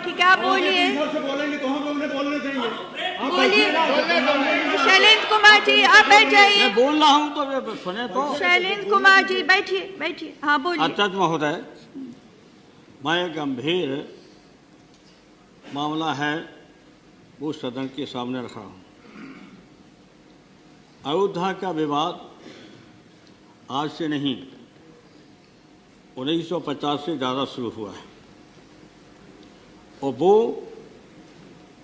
ठीक है, आप बोलिए। बोलेंगे तो हम लोग ने बोलने देंगे। बोलिए शैलेंद्र कुमार जी, आप बैठ जाइए। मैं बोल रहा हूँ तो सुने तो। शैलेंद्र कुमार जी बैठिए, बैठिए। हाँ बोलिए। अध्यक्ष महोदय, मैं गंभीर मामला है वो सदन के सामने रखा हूँ। अयोध्या का विवाद आज से नहीं 1950 से ज़्यादा शुरू हुआ है और वो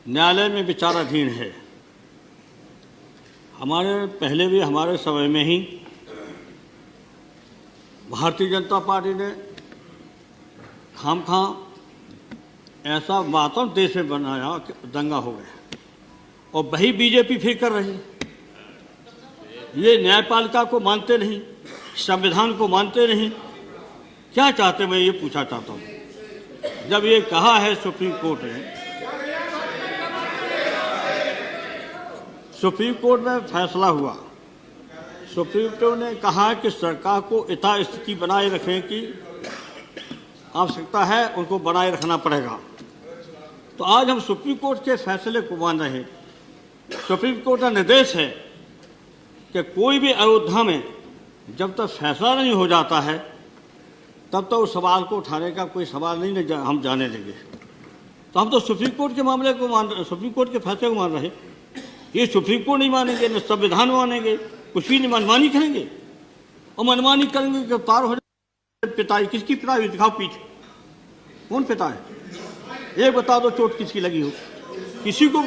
न्यायालय में विचाराधीन है। हमारे पहले भी हमारे समय में ही भारतीय जनता पार्टी ने खामखा ऐसा वातावरण देश में बनाया कि दंगा हो गया और वही बीजेपी फिर कर रही है। ये न्यायपालिका को मानते नहीं, संविधान को मानते नहीं। क्या चाहते, मैं ये पूछा चाहता हूँ। जब ये कहा है सुप्रीम कोर्ट में फैसला हुआ, सुप्रीम कोर्ट ने कहा कि सरकार को यथास्थिति बनाए रखने की आवश्यकता है, उनको बनाए रखना पड़ेगा। तो आज हम सुप्रीम कोर्ट के फैसले को मान रहे हैं। सुप्रीम कोर्ट का निर्देश है कि कोई भी अयोध्या में जब तक फैसला नहीं हो जाता है तब तक उस सवाल को उठाने का कोई सवाल नहीं हम जाने देंगे। तो हम तो सुप्रीम कोर्ट के मामले को सुप्रीम कोर्ट के फैसले को मान रहे हैं। ये सुप्रीम कोर्ट नहीं मानेंगे, न संविधान मानेंगे, कुछ भी नहीं, मनमानी करेंगे और मनमानी करेंगे गिरफ्तार हो जाए। पिटाई किसकी पिटाई दिखाओ पीछे, कौन पिता है? ये बता दो चोट किसकी लगी हो। किसी को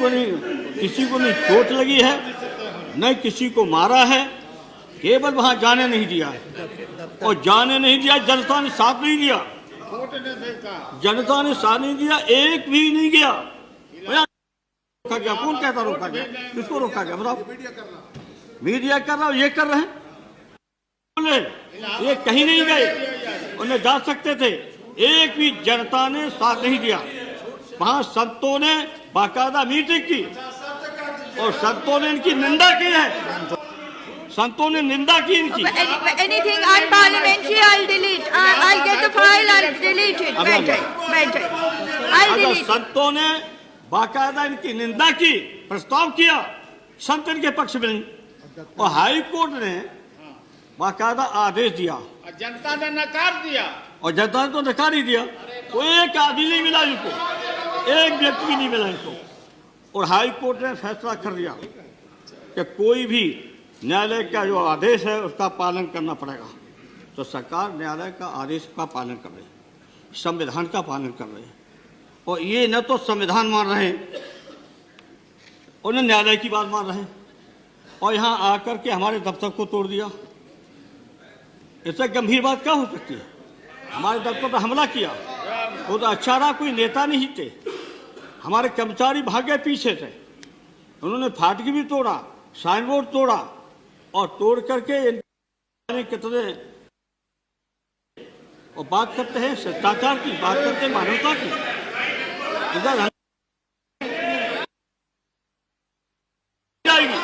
नहीं चोट लगी है, न किसी को मारा है, केवल वहां जाने नहीं दिया और जाने नहीं दिया। जनता ने साथ नहीं दिया, जनता ने साथ नहीं दिया, एक भी नहीं गया। रोका गया, कौन कहता रोका गया? किसको रोका गया बताओ? मीडिया कर रहा, ये कर रहे हैं। बोले ये कहीं नहीं गए, उन्हें जा सकते थे, एक भी जनता ने साथ नहीं दिया। वहां संतों ने बाकायदा मीटिंग की और संतों ने इनकी निंदा की है। संतों ने निंदा की इनकी। Anything unparliamentary, I'll delete. I'll get the file, I'll delete it. बैठ जाइए। अगर संतों ने बाकायदा इनकी निंदा की, प्रस्ताव किया, संत इनके पक्ष में नहीं, और हाई कोर्ट ने बाकायदा आदेश दिया, जनता ने नकार दिया और जनता ने तो नकार ही दिया। तो एक आदमी नहीं मिला इनको, एक व्यक्ति भी नहीं मिला इनको। और हाई कोर्ट ने फैसला कर दिया कि कोई भी न्यायालय का जो आदेश है उसका पालन करना पड़ेगा। तो सरकार न्यायालय का आदेश का पालन कर रही है, संविधान का पालन कर रही है। और ये न तो संविधान मान रहे हैं और न न्यायालय की बात मान रहे हैं, और यहाँ आकर के हमारे दफ्तर को तोड़ दिया। इससे गंभीर बात क्या हो सकती है? हमारे दफ्तर पर हमला किया, वो तो अच्छा रहा, कोई नेता नहीं थे, हमारे कर्मचारी भागे पीछे थे। उन्होंने फाटक भी तोड़ा, साइन बोर्ड तोड़ा और तोड़ करके कितने और बात करते हैं शिष्टाचार की, बात करते हैं मानवता की। इधर जाएगी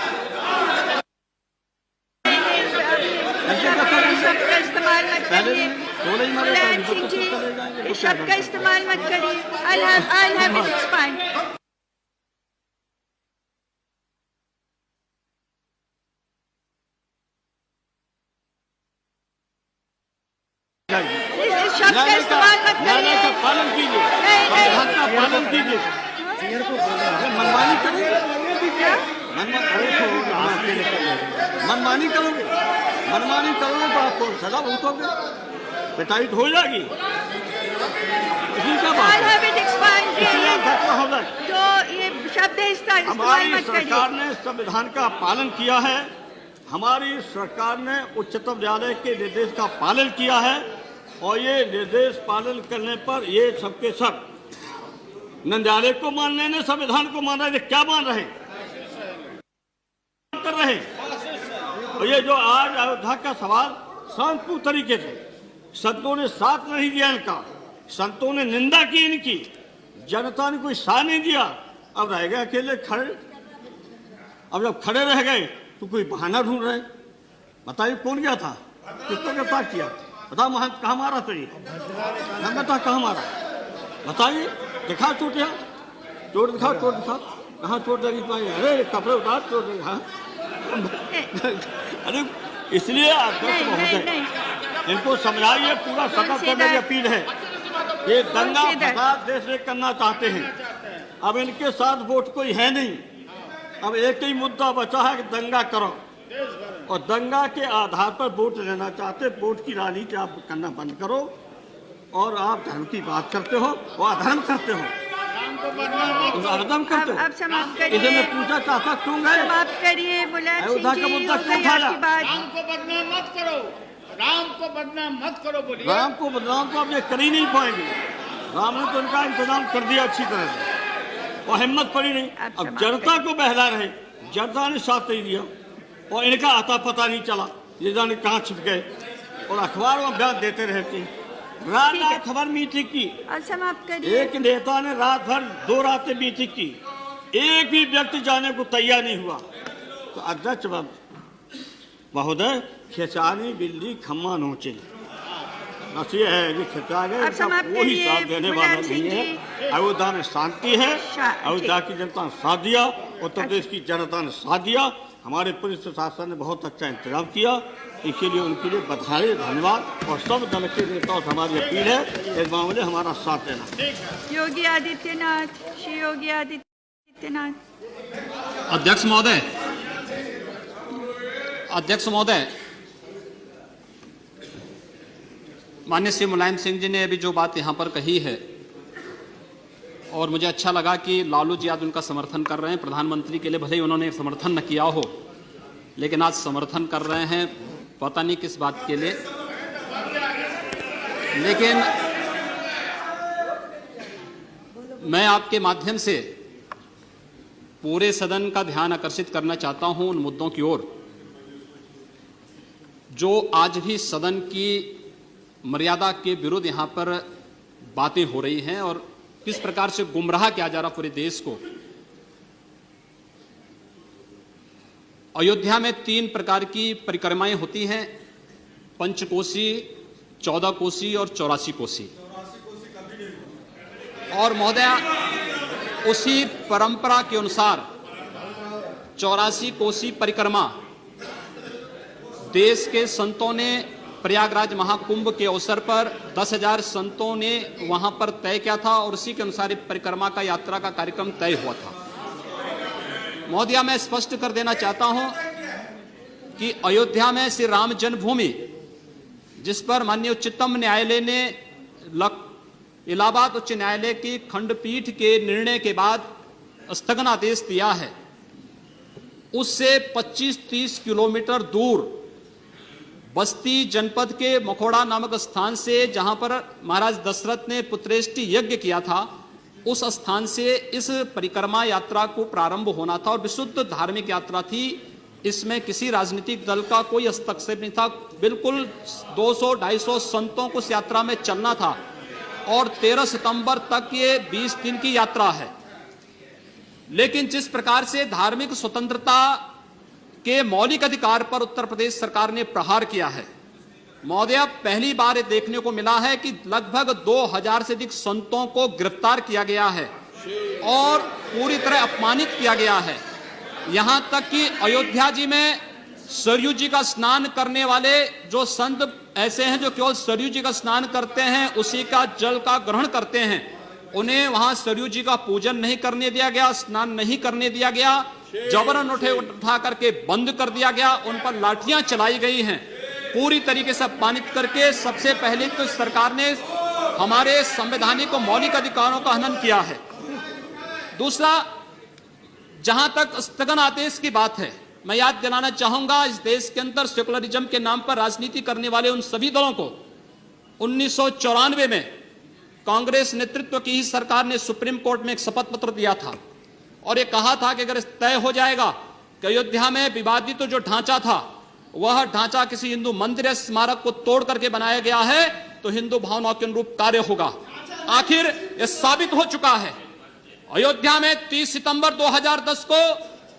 इस शब्द का इस्तेमाल मत करिए। I'll have it explained. इस शब्द का इस्तेमाल मत करिए। का पालन कीजिए, संविधान का पालन कीजिए। मनमानी करेंगे, मनमानी करोगे, मनमानी करोगे तो आपको सजा भुगतोगे, पिटाई हो जाएगी। इसी का बात है। जो ये शब्द है इसका इस्तेमाल हमारी मत करिए। सरकार ने संविधान का पालन किया है, हमारी सरकार ने उच्चतम न्यायालय के निर्देश का पालन किया है और ये निर्देश पालन करने पर ये सबके सब न न्यायालय को मान रहे हैं, संविधान को मान रहे हैं। क्या मान रहे हैं? कर रहे हैं। और ये जो आज अयोध्या का सवाल शांतिपूर्ण तरीके से संतों ने साथ नहीं दिया इनका, संतों ने निंदा की इनकी, जनता ने कोई साथ नहीं दिया। अब रह गए अकेले खड़े। अब जब खड़े रह गए तो कोई बहाना ढूंढ रहे। बताइए कौन गया था, किसने गिरफ्तार किया? बताओ कहाँ मारा? तो ये कहाँ मारा बताइए। दिखा चोट यहाँ, चोट दिखाओ, चोट दिखाओ, कहाँ चोट लगी तुम्हारी? अरे कपड़े उतार, चोट दिखा। अरे इसलिए अध्यक्ष महोदय इनको समझाइए, पूरा सदन से मेरी अपील है। ये दंगा फसाद देश में करना चाहते हैं। अब इनके साथ वोट कोई है नहीं, अब एक ही मुद्दा बचा है कि दंगा करो, और दंगा के आधार पर वोट लेना चाहते। वोट की राजनीति आप करना बंद करो, और आप धर्म की बात करते हो और अधर्म करते हो, अधर्म करते हो। अब समाप्त करिए। इसे मैं पूछा चाहता क्यों गए? समाप्त करिए मुलायम अयोध्या सिंह का जी, मुद्दा हो क्यों गई उठाया? आपकी बात। राम को बदनाम मत करो, राम को बदनाम मत करो, बोलिए। राम को बदनाम तो आप ये कर ही नहीं पाएंगे। राम ने तो उनका इंतजाम कर दिया अच्छी तरह से, और हिम्मत पड़ी नहीं। अब जनता को बहला रहे, जनता ने साथ नहीं दिया, और इनका आता पता नहीं चला, ये जाने कहाँ छिप गए, और अखबार में बयान देते रहते हैं। रात रात खबर मीटिंग की, और समाप्त करिए। एक नेता ने रात भर 2 रातें मीटिंग की, एक भी व्यक्ति जाने को तैयार नहीं हुआ। तो अध्यक्ष महोदय, खिंचानी बिल्ली खम्मा नोचे, बस ये है कि खिंचा गए, कोई साथ देने वाला नहीं है। अयोध्या में शांति है, अयोध्या की जनता ने साथ दिया, उत्तर प्रदेश की जनता ने साथ दिया, हमारे पुलिस प्रशासन ने बहुत अच्छा इंतजाम किया। इसके लिए उनके लिए बधाई, धन्यवाद, और सब दल के नेताओं से हमारी अपील है इस मामले हमारा साथ देना। योगी आदित्यनाथ, श्री योगी आदित्यनाथ। अध्यक्ष महोदय, अध्यक्ष महोदय, माननीय श्री मुलायम सिंह जी ने अभी जो बात यहाँ पर कही है, और मुझे अच्छा लगा कि लालू जी आज उनका समर्थन कर रहे हैं। प्रधानमंत्री के लिए भले ही उन्होंने समर्थन न किया हो, लेकिन आज समर्थन कर रहे हैं, पता नहीं किस बात के लिए। लेकिन मैं आपके माध्यम से पूरे सदन का ध्यान आकर्षित करना चाहता हूं उन मुद्दों की ओर जो आज भी सदन की मर्यादा के विरुद्ध यहां पर बातें हो रही हैं, और किस प्रकार से गुमराह किया जा रहा पूरे देश को। अयोध्या में 3 प्रकार की परिक्रमाएं होती हैं, पंचकोसी, 14 कोसी और 84 कोसी। और महोदय, उसी परंपरा के अनुसार 84 कोसी परिक्रमा देश के संतों ने प्रयागराज महाकुंभ के अवसर पर 10,000 संतों ने वहां पर तय किया था, और उसी के अनुसार परिक्रमा का यात्रा का कार्यक्रम तय हुआ था। महोदया, मैं स्पष्ट कर देना चाहता हूं कि अयोध्या में श्री राम जन्मभूमि, जिस पर माननीय उच्चतम न्यायालय ने इलाहाबाद उच्च न्यायालय की खंडपीठ के निर्णय के बाद स्थगनादेश दिया है, उससे 25-30 किलोमीटर दूर बस्ती जनपद के मखोड़ा नामक स्थान से, जहां पर महाराज दशरथ ने पुत्रेष्टि यज्ञ किया था, उस स्थान से इस परिक्रमा यात्रा को प्रारंभ होना था, और विशुद्ध धार्मिक यात्रा थी। इसमें किसी राजनीतिक दल का कोई हस्तक्षेप नहीं था। बिल्कुल 200-250 संतों को इस यात्रा में चलना था, और 13 सितंबर तक ये 20 दिन की यात्रा है। लेकिन जिस प्रकार से धार्मिक स्वतंत्रता के मौलिक अधिकार पर उत्तर प्रदेश सरकार ने प्रहार किया है, महोदय, पहली बार ये देखने को मिला है कि लगभग 2000 से अधिक संतों को गिरफ्तार किया गया है और पूरी तरह अपमानित किया गया है। यहां तक कि अयोध्या जी में सरयू जी का स्नान करने वाले जो संत ऐसे हैं जो केवल सरयू जी का स्नान करते हैं, उसी का जल का ग्रहण करते हैं, उन्हें वहां सरयू जी का पूजन नहीं करने दिया गया, स्नान नहीं करने दिया गया, जबरन उठा करके बंद कर दिया गया, उन पर लाठियां चलाई गई हैं, पूरी तरीके से अपमानित करके। सबसे पहले तो सरकार ने हमारे संवैधानिक और मौलिक अधिकारों का हनन किया है। दूसरा, जहां तक स्थगन आदेश की बात है, मैं याद दिलाना चाहूंगा, इस देश के अंदर सेकुलरिज्म के नाम पर राजनीति करने वाले उन सभी दलों को 1994 में कांग्रेस नेतृत्व की ही सरकार ने सुप्रीम कोर्ट में एक शपथ पत्र दिया था, और यह कहा था कि अगर तय हो जाएगा कि अयोध्या में विवादित जो ढांचा था, वह ढांचा किसी हिंदू मंदिर या स्मारक को तोड़ करके बनाया गया है, तो हिंदू भावनाओं के अनुरूप कार्य होगा। आखिर यह साबित हो चुका है। अयोध्या में 30 सितंबर 2010 को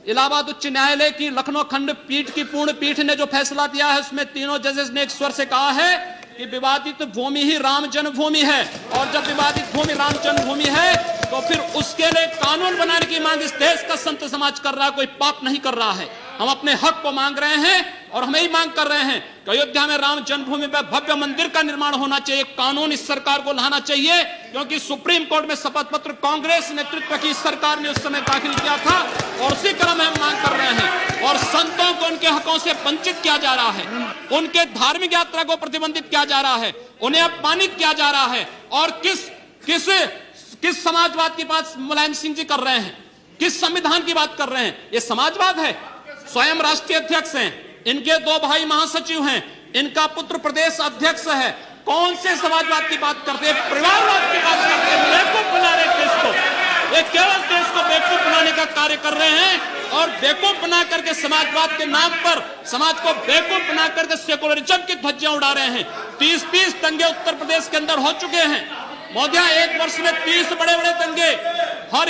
इलाहाबाद उच्च न्यायालय की लखनऊ खंड पीठ की पूर्ण पीठ ने जो फैसला दिया है, उसमें तीनों जजेस ने एक स्वर से कहा है कि विवादित भूमि ही राम जन्मभूमि है, और जब विवादित भूमि राम जन्मभूमि है तो फिर उसके लिए कानून बनाने की मांग इस देश का संत समाज कर रहा है, कोई पाप नहीं कर रहा है। हम अपने हक को मांग रहे हैं और हम यही मांग कर रहे हैं कि अयोध्या में राम जन्मभूमि पर भव्य मंदिर का निर्माण होना चाहिए, कानून इस सरकार को लाना चाहिए, क्योंकि सुप्रीम कोर्ट में शपथ पत्र कांग्रेस नेतृत्व की सरकार ने उस समय दाखिल किया था और उसी क्रम में हम मांग कर रहे हैं। और संतों को उनके हकों से वंचित किया जा रहा है, उनके धार्मिक यात्रा को प्रतिबंधित किया जा रहा है, उन्हें अपमानित किया जा रहा है। और किस समाजवाद की बात मुलायम सिंह जी कर रहे हैं, किस संविधान की बात कर रहे हैं? ये समाजवाद है। स्वयं राष्ट्रीय अध्यक्ष हैं, इनके 2 भाई महासचिव हैं, इनका पुत्र प्रदेश अध्यक्ष है। कौन से समाजवाद की बात करते हैं? परिवारवाद की बात करते हैं। बेवकूफ बना रहे देश को, ये केवल देश को बेवकूफ बनाने का कार्य कर रहे हैं और बेवकूफ बना करके समाजवाद के नाम पर समाज को बेवकूफ बना करके सेकुलरिज्म की धज्जियां उड़ा रहे हैं। 30 दंगे उत्तर प्रदेश के अंदर हो चुके हैं। मोदी 1 वर्ष में 30 बड़े-बड़े दंगे, हर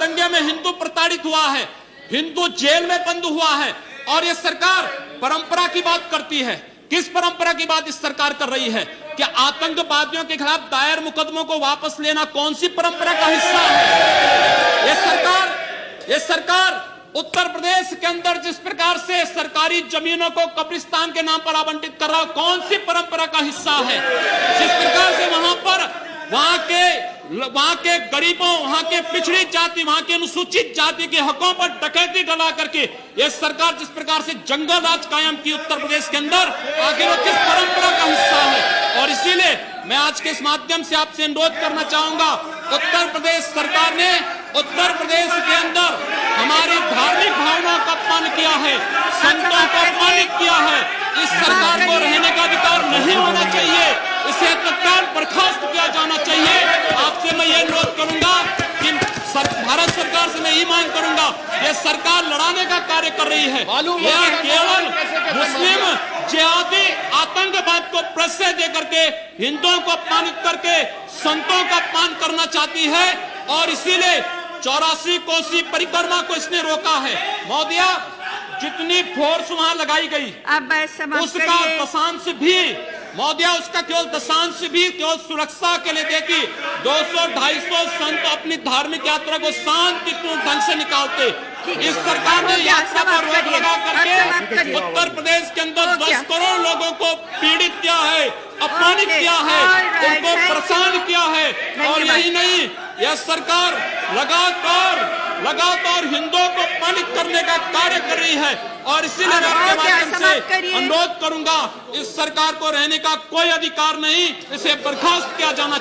दंगे में हिंदू प्रताड़ित हुआ है, हिंदू जेल में बंद हुआ है। और ये सरकार परंपरा की बात करती है। किस परंपरा की बात इस सरकार कर रही है? कि आतंकवादियों के खिलाफ दायर मुकदमों को वापस लेना कौन सी परंपरा का हिस्सा है? ये सरकार उत्तर प्रदेश के अंदर जिस प्रकार से सरकारी जमीनों को कब्रिस्तान के नाम पर आवंटित कर रहा है, कौन सी परंपरा का हिस्सा है? जिस प्रकार से वहां के गरीबों, वहां के पिछड़ी जाति, वहां के अनुसूचित जाति के हकों पर डकैती डला करके ये सरकार जिस प्रकार से जंगल राज कायम की उत्तर प्रदेश के अंदर, आखिर वो किस परंपरा का हिस्सा है? और इसीलिए मैं आज के इस माध्यम से आपसे अनुरोध करना चाहूंगा, उत्तर प्रदेश सरकार ने उत्तर प्रदेश के अंदर हमारी धार्मिक भावनाओं का अपमान किया है, संतों को अपमानित किया है। इस सरकार को रहने का अधिकार नहीं होना चाहिए, इसे तत्काल बर्खास्त किया जाना चाहिए। आपसे मैं ये अनुरोध करूंगा कि भारत सरकार से मैं ये मांग करूंगा, ये सरकार लड़ाने का कार्य कर रही है, यह केवल मुस्लिम जिहादी आतंकवाद को प्रश्रय दे करके हिंदुओं को अपमानित करके संतों का अपमान करना चाहती है। और इसीलिए 84 कोसी परिक्रमा को इसने रोका है। मोदिया, जितनी फोर्स वहां लगाई गई उसका दशांश भी मोदिया उसका केवल दशांश भी केवल सुरक्षा के लिए देखी। 200-250 संत अपनी धार्मिक यात्रा को शांतिपूर्ण ढंग से निकालते। इस सरकार ने यात्रा पर रोक लगा करके उत्तर प्रदेश के अंदर 10 करोड़ लोगों को पीड़ित किया है, अपमानित किया है, उनको परेशान किया है। और यही नहीं, यह सरकार लगातार हिंदुओं को अपमानित करने का कार्य कर रही है। और इसीलिए मैं आपके माध्यम से अनुरोध करूंगा, इस सरकार को रहने का कोई अधिकार नहीं, इसे बर्खास्त किया जाना